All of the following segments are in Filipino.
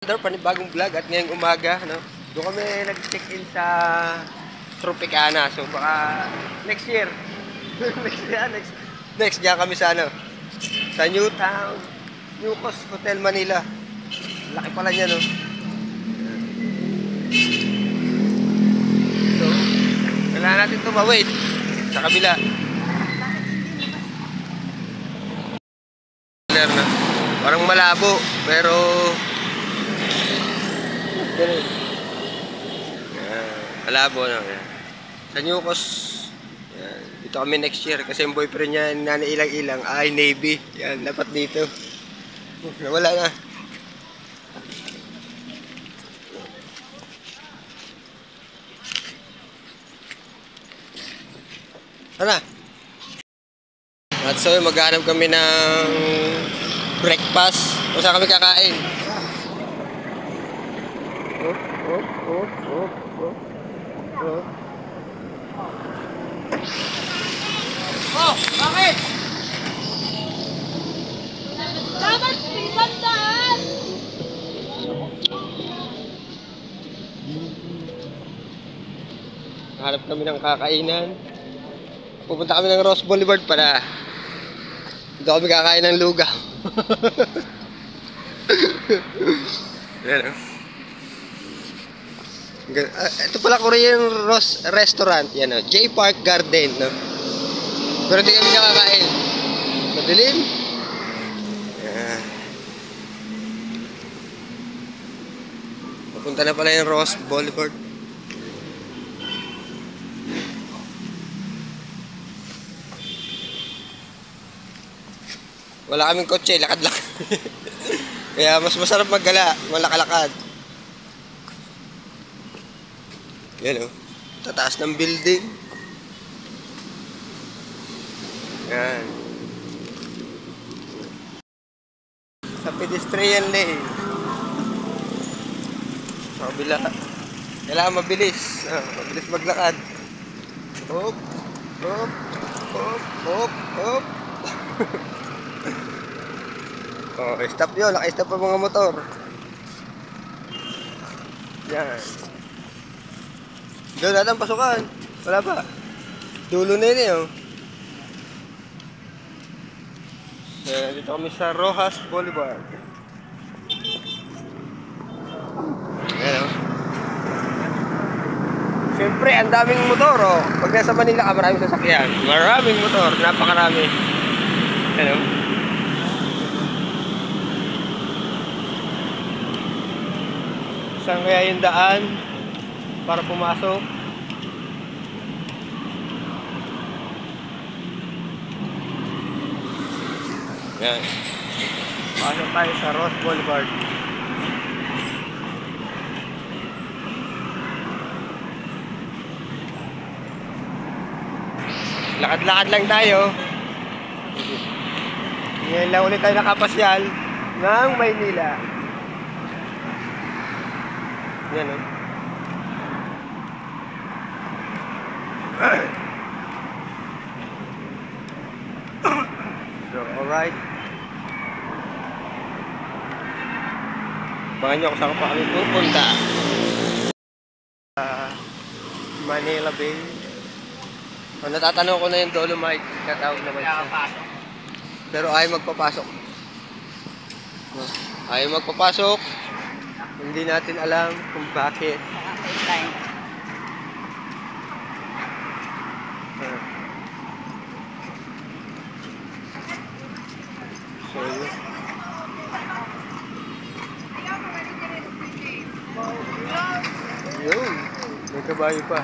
Panibagong vlog at ngayong umaga, no? Doon kami nag-check-in sa Tropicana. So baka next year. next diyan kami sa sa Newtown, New Coast Hotel Manila. Laki pala niya, no? So, kailangan natin tumawid sa kabila. Na. Parang malabo, pero yan, malabo na. Yan. Sa New Coast, yan. Dito kami next year kasi yung boyfriend niya nanailang-ilang ay Navy. Yan, dapat dito. Nawala na. Sana. At so, maghanap kami ng breakfast. Kung saan kami kakain. Oh, bakit? Dapat pinagdaan! Hanap kami ng kakainan. Pupunta kami ng Ross Boulevard pala. Dito kami kakain ng lugaw. Yan, ito pala Korean Ross Restaurant. Yan, J Park Garden, no? Pero di kami nakakain. Madilim. Yan. Pupunta na pala yung Ross Boulevard. Wala kaming kotse, lakad-lakad. Kaya mas masarap maggala, malakalakad. Yan, oh. Tataas ng building. Yan. Sa pedestrian lane. Sa kabila. Kailangan mabilis. Mabilis maglakad. Hop, hop, hop, hop, hop. Oh, stop yun. Naka-stop ang mga motor. Yan. Doon natin pasukan. Wala pa. Dulo na yun, eh, oh. So, dito kami sa Rojas Boulevard. Yan, oh. Siyempre, ang daming motor, oh. Pag nasa Manila ka, maraming sasakyan. Maraming motor. Napakarami. Yan, oh. Saan kaya yung daan para pumasok? Yan. Pasok tayo sa Ross Boulevard. Lakad-lakad lang tayo. Ngayon lang ulit tayo nakapasyal ng Maynila. Yan, oh. So, alright. Abangan nyo kung saan pa kami pupunta. Manila Bay. Natatanong ko na yung Dolomite. Katawag naman siya. Pero ayaw magpapasok. Ayaw magpapasok. Hindi natin alam kung bakit. So, yun. May kabayo pa.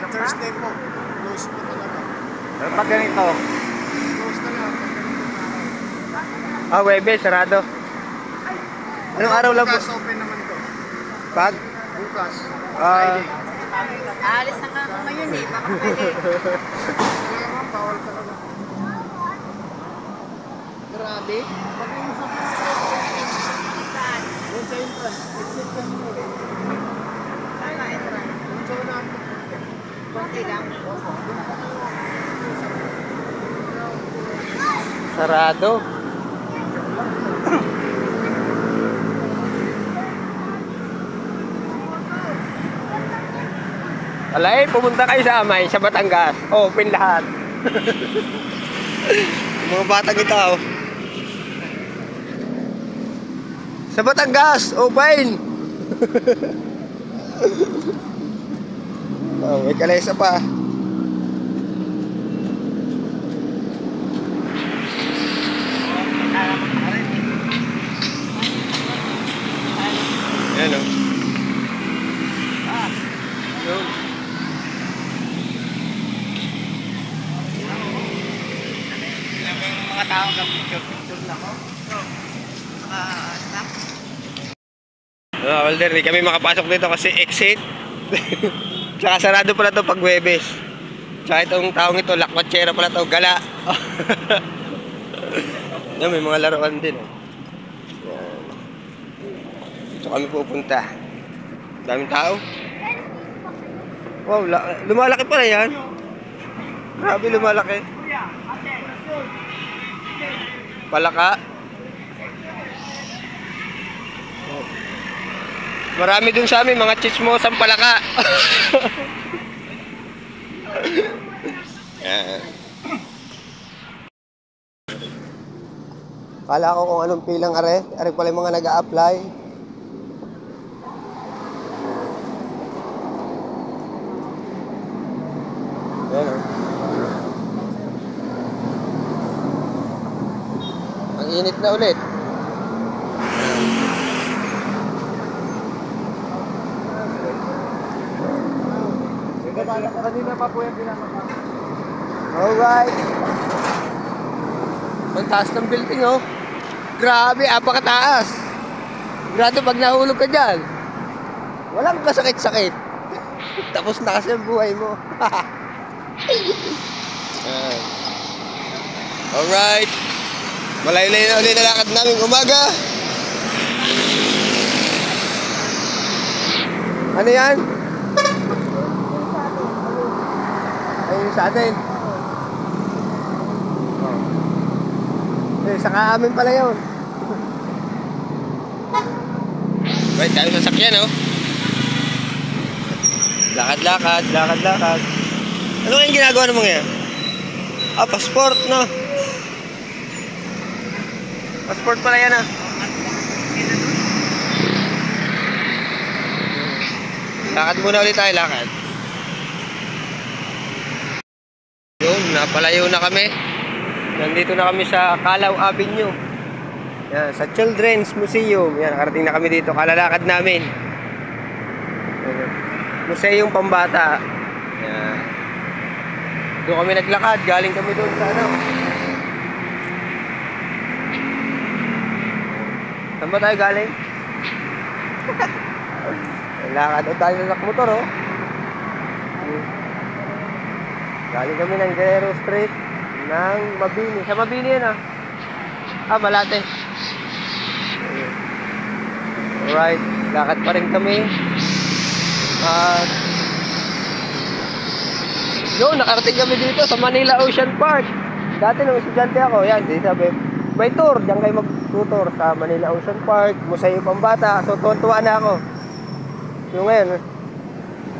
Thursday po. Close po talaga. Pag ganito. Close na lang. Webes, sarado. Anong araw lang po? Bukas open naman to. Pag? Bukas. Friday. Alis na nga ako ngayon eh. Baka pwede. Kaya nga, bawal talaga. Grabe. Doon sa entrance. Exit ka mo. Sana entrance. Doon sa unahan. Konti lang. Opo. Doon pa kayo. Sarado. Alay, pumunta kayo sa Amay, sa Batangas. Open lahat. Mga batang ito. Sa Batangas, open. Oh, may kalesa pa. Ayan o. Yun. Mga tao na picture lang ako. Walder, di kami makapasok dito kasi exit. Tsaka sarado pala to pag Huwebes. Tsaka itong taong ito, lakwatsera pala to, gala. Yan, may mga laruan din. Yan. Dito kami pupunta. Daming tao. Wow, lumalaki pala yan. Grabe, lumalaki. Palaka. Marami dun sa amin, mga chismosang palaka. Yan. Kala ko kung anong pilang are. Are pala yung mga nag-a-apply. Yan o. Ang init na ulit. Kanina pa po yung pinamata. Alright. Ang taas ng building, oh. Grabe, apakataas. Grabe pag nahulog ka dyan. Walang kasakit-sakit. Tapos na kasi ang buhay mo. Alright. Malaylay na ulit na lakad namin umaga. Ano yan? Ayun sa atin. Eh, saka amin pala yun. Right, tayo sa sakyan, oh. Lakad-lakad, lakad-lakad. Ano kayong ginagawa ng mga yan? Ah, passport, no? Passport pala yan, ah. Lakad muna ulit tayo, lakad. Yun, napalayo na kami. Nandito na kami sa Calao Avenue. Yan, sa Children's Museum. Yan, nakarating na kami dito. Kalalakad namin. Museum Pambata. Yan. Doon kami naglakad. Galing kami doon sa ano. Saan ba tayo galing? Lakad o tayo sa motor, oh. Galing kami ng Guerrero Street ng Mabini. Sa Mabini yan, ah. Ah, Malate. Alright, lakad pa rin kami. At yun, nakarating kami dito sa Manila Ocean Park. Dati nung estudyante ako, yan, dito may tour. Diyan kayo mag-tutor sa Manila Ocean Park, Museo Pambata. So, tuwan-tuwa na ako. So, ngayon,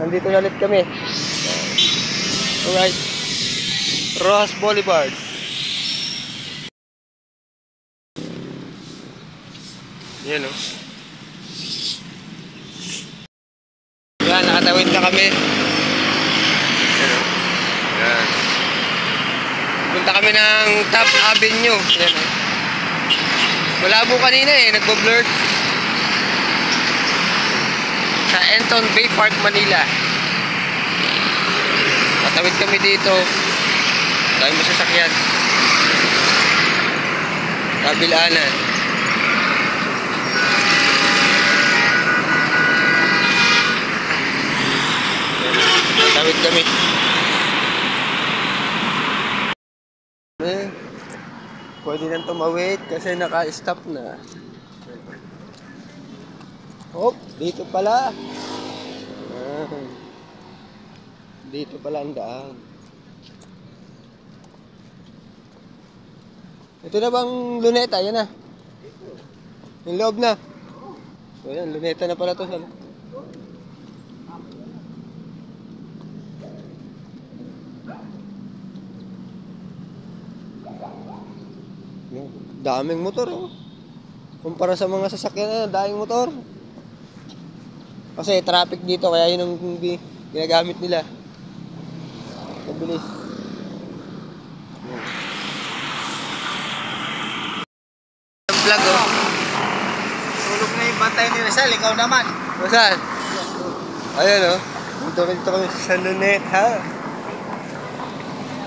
nandito na ulit kami. Alright. Rojas Boulevard. Yan, oh. Yan, nakatawid na kami. Yan, oh. Yan. Punta kami ng Top Avenue. Yan, oh. Malabo kanina eh, nagbo-blurred. Sa Enton Bay Park, Manila. Patawid kami dito. Dahil masasakyan. Kabilaanan. Patawid kami. Pwede nang tumawid kasi naka-stop na. Hop, dito pala. Dito pala ang daan. Ito na bang luneta? Yan na. Yung loob na. So yan, luneta na pala to. Daming motor oh. Kumpara sa mga sasakyan na, daming motor. Kasi traffic dito, kaya yun ang ginagamit nila. Mabilis. Ang vlog oh. Tulog na yung bantay ni Rizal, ikaw naman. Saan? Ayan oh. Dito kami sa luneta.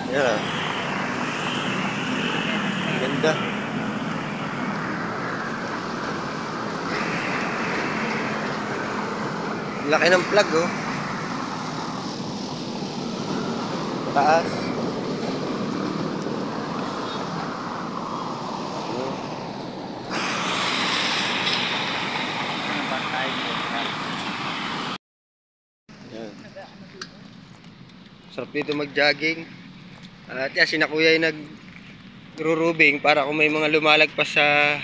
Ayan oh. Ganda. Laki ng plug oh. Taas. Yan. Sarap dito mag-jogging. At yan, sina kuya ay nag-rurubing para kung may mga lumalagpas sa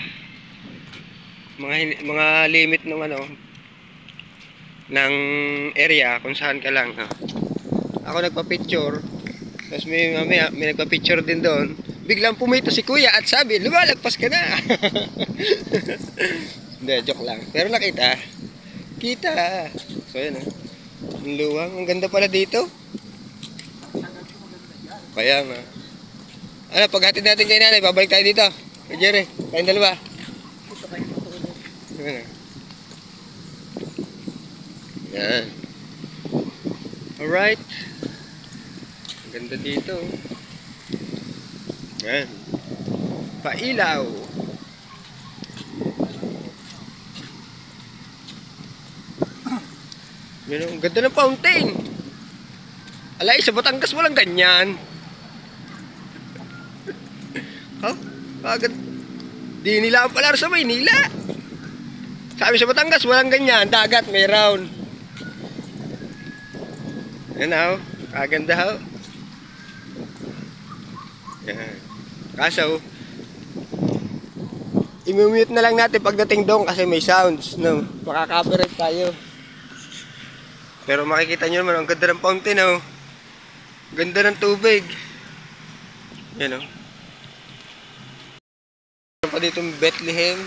mga limit ng ano ng area kung saan ka lang. Ako nagpa-picture, tapos may nagpa-picture din doon. Biglang pumito si kuya at sabi, lumalagpas ka na. Hindi, joke lang. Pero nakita. Kita. So yan oh. Ang luwang. Ang ganda pala dito. Kaya nga. Ano, paghatid natin kay nanay, babalik tayo dito. Kay Jerry, tayong dalawa. Yan. Yan. Alright. Ang ganda dito. Yan. Pailaw. Yan, ang ganda ng fountain. Alay, sa Batangas walang ganyan. Agad. Di nila ang pala sa Maynila. Sabi sa Batangas walang ganyan. Dagat, mayroon. Yan o. Kaganda ho. Yan. Kaso, i-mute na lang natin pagdating doon kasi may sounds. No? Makaka-copyright tayo. Pero makikita nyo naman, ang ganda ng fountain o. Ganda ng tubig. Yan o. Meron pa dito Bethlehem.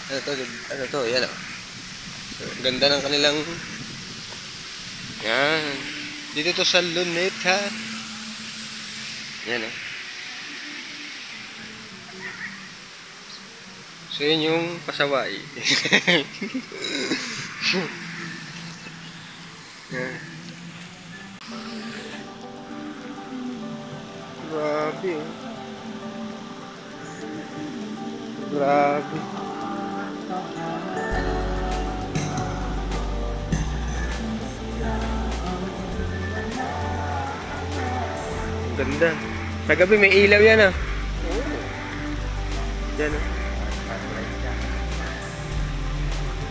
Ano to? Yan o. Ganda ng kanilang. Yan. Dito to sa Luneta. Yan o. So yun yung pasaway. Yan. Grabe oh. Grabe. Ganda. Sa gabi may ilaw yan ah. Yan ah.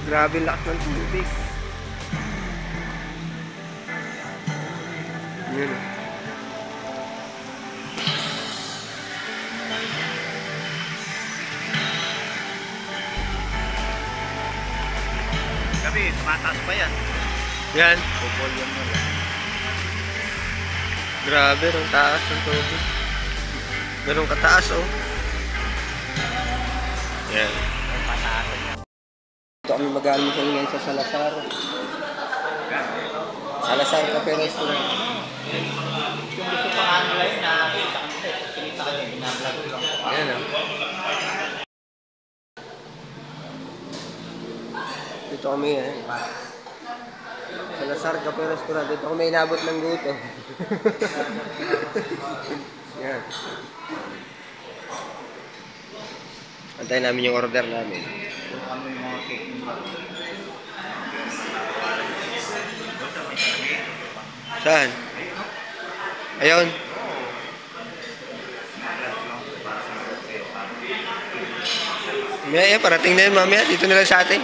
Grabe lakas ng tubig. Yan ah. Gabi, mataas pa yan. Yan. Bubol yan mo lang. Grabe, ang taas ng tubig. Ganun kataas oh. Yan. Ito kami mag-almusal ngayon sa Salazar. Salazar Cafe Restaurant. Gusto pa nga nila yun, nakakita ka niya, binablog lang. Yan oh. Dito kami eh. Salazar Cafe Restaurant. Dito kami inabot ng guto. Yan. Antayin namin yung order namin. Saan? Ayun. Mamaya, parating na yun mamaya. Dito na lang sa atin.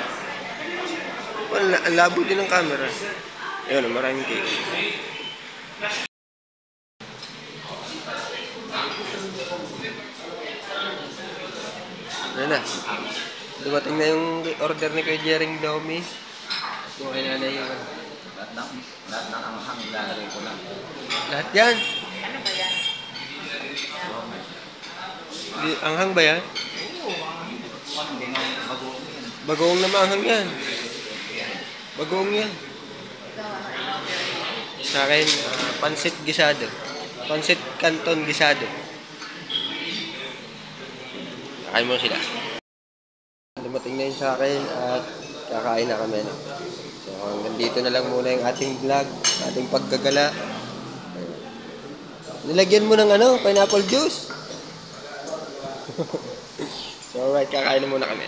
Ang labo din ng camera. Ayun, maraming cake. Ano na? Dumating na yung order ni Kuya Jering Domi. Yung kay nanay yung ano. Lahat ng anghang ilalagay ko lang. Lahat yan. Ano ba yan? Anghang ba yan? Hindi nga bagoong yan. Bagoong na maanghang yan. Bagoong yan. Sa akin, pansit gisado. Pansit canton gisado. Kakain mo sila. Dumating na yun sa akin at kakain na kami. No? So hanggang dito na lang muna yung ating vlog, ating paggagala. Nilagyan mo ng ano, pineapple juice. So alright, kakain na muna kami.